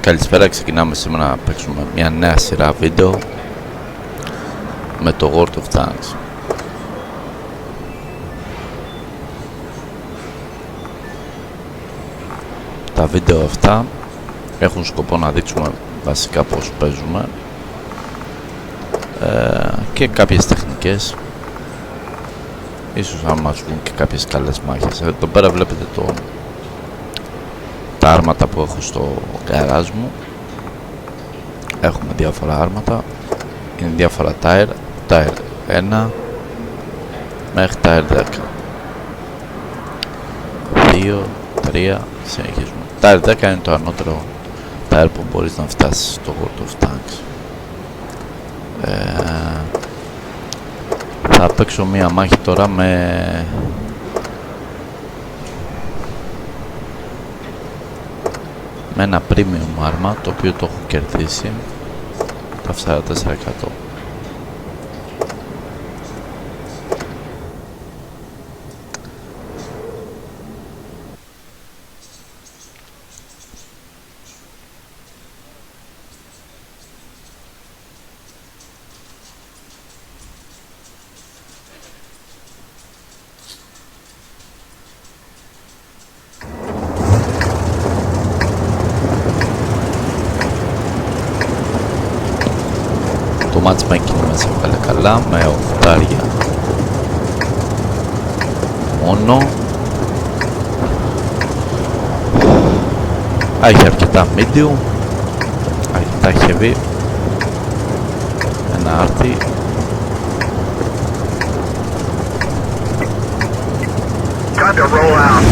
Καλησπέρα, ξεκινάμε σήμερα να παίξουμε μια νέα σειρά βίντεο με το World of Tanks. Τα βίντεο αυτά έχουν σκοπό να δείξουμε βασικά πώς παίζουμε και κάποιες τεχνικές, ίσως αν μας βγουν και κάποιες καλές μάχες. Εδώ πέρα βλέπετε τα άρματα που έχω στο γκαράζ μου. Έχουμε διάφορα άρματα, είναι διάφορα tire 1 μέχρι tire 10, 2, 3, συνεχίζουμε. Tire 10 είναι το ανώτερο tire που μπορείς να φτάσεις στο World of Tanks. Θα παίξω μία μάχη τώρα με ένα premium άρμα, το οποίο το έχω κερδίσει, τα 44%. Το matchmaking μέσα βγάλε καλά, με 8 μόνο. Έχει αρκετά medium, αρκετά heavy, ένα άρτη. Time to roll out.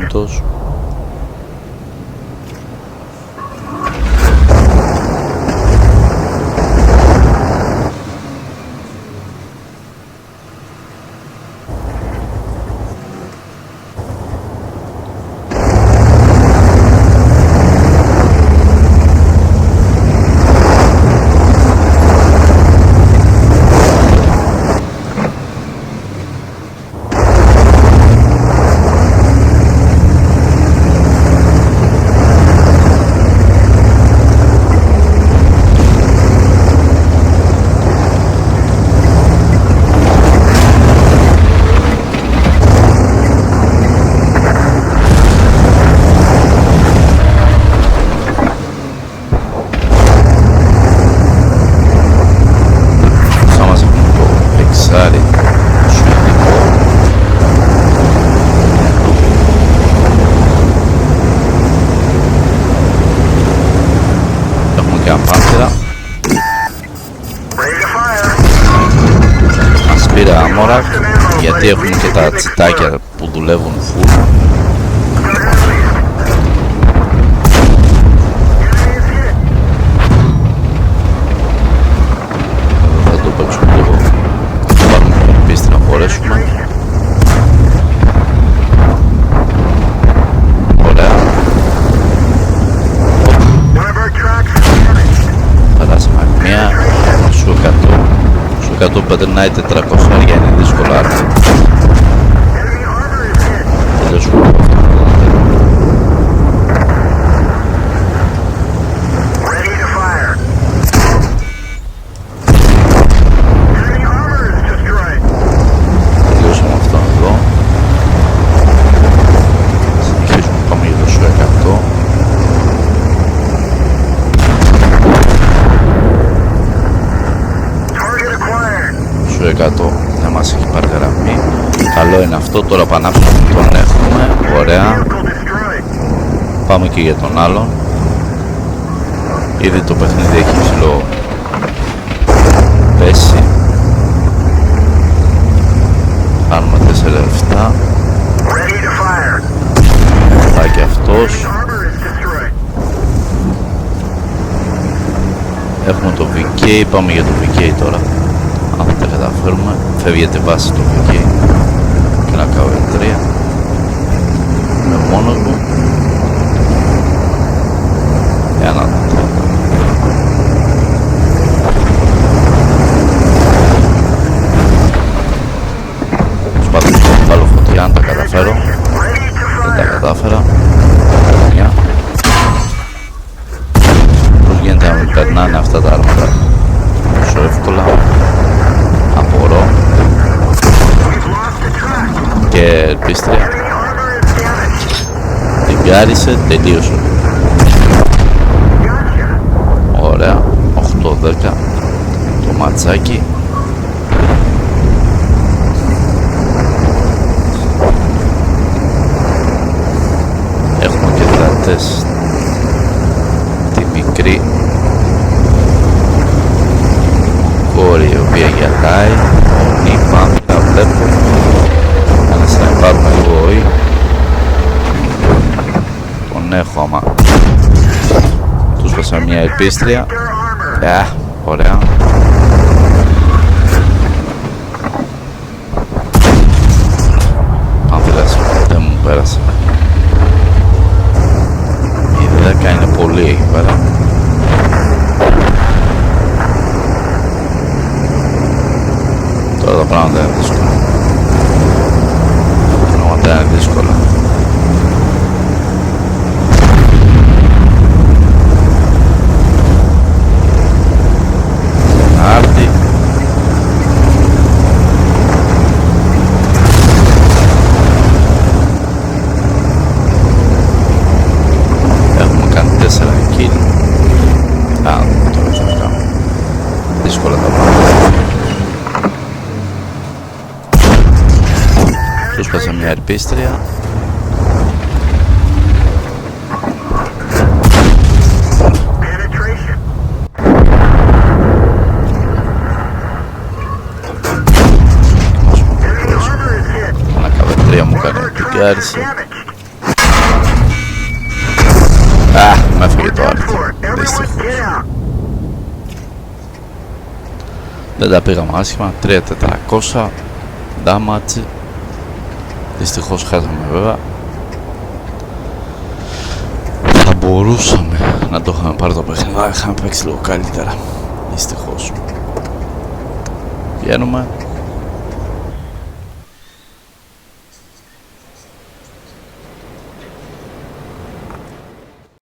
Κούντος. Γιατί έχουν και τα τσιτάκια που δουλεύουν full. Θα το παίξουμε λίγο. Θα πάρουμε την πίστη να χωρέσουμε. Ωραία. Περάσαμε μία. Σου 100 περνάει 400, είναι δύσκολο άρμα. Τελειώσουμε από αυτό. Τελειώσαμε αυτό εδώ. Συνεχίζουμε, πάμε για το σου 100. Σου 100 να μας έχει πάρει γραμμή. Καλό είναι αυτό, τώρα πανάψουμε τον έχουμε. Ωραία. Πάμε και για τον άλλον. Ήδη το παιχνίδι έχει ψηλό πέσει. Κάνουμε 4-7. Πάει και αυτός. Έχουμε το VK, πάμε για το VK τώρα. Αν θα τα καταφέρουμε, φεύγεται βάση το VK και να κάνω 3. Με μόνος μου. Για να δω. Προσπαθώ να βάλω φωτιά, αν τα καταφέρω. Δεν τα κατάφερα. Μια. Πώς γίνεται να μην περνάνε αυτά τα άρματα τόσο εύκολα. Απορώ. Και ελπίστρια. Την πιάρισε, τελείωσε. Ωραία. 8-10 το ματσάκι. Έχουμε και δυνατές τη μικρή κόρη η οποία γελάει. Νύπα, τα βλέπω. Ένας να πάρουμε λίγο ή τον έχω άμα τους πέσα μια ελπίστρια. Ωραία. Αν πέρασε, δεν μου πέρασε. Η 10 είναι πολύ εκεί πέρα. Τώρα τα πράγματα είναι δύσκολα. Πράγματα είναι δύσκολα. Άρτη. Έχουμε κάνει 4 kill. Τώρα θα κάνω. Δύσκολα τα πράγματα. Τους πάσα μια ελπίστρια. Άρισε. Με έφυγε το άρθρο. Δυστυχώς. Δεν τα πήγαμε άσχημα. 3.400 damage. Δυστυχώς χάσαμε βέβαια. Θα μπορούσαμε να το είχαμε πάρει το παιχνίδι. Είχαμε παίξει λίγο καλύτερα. Δυστυχώς. Βγαίνουμε.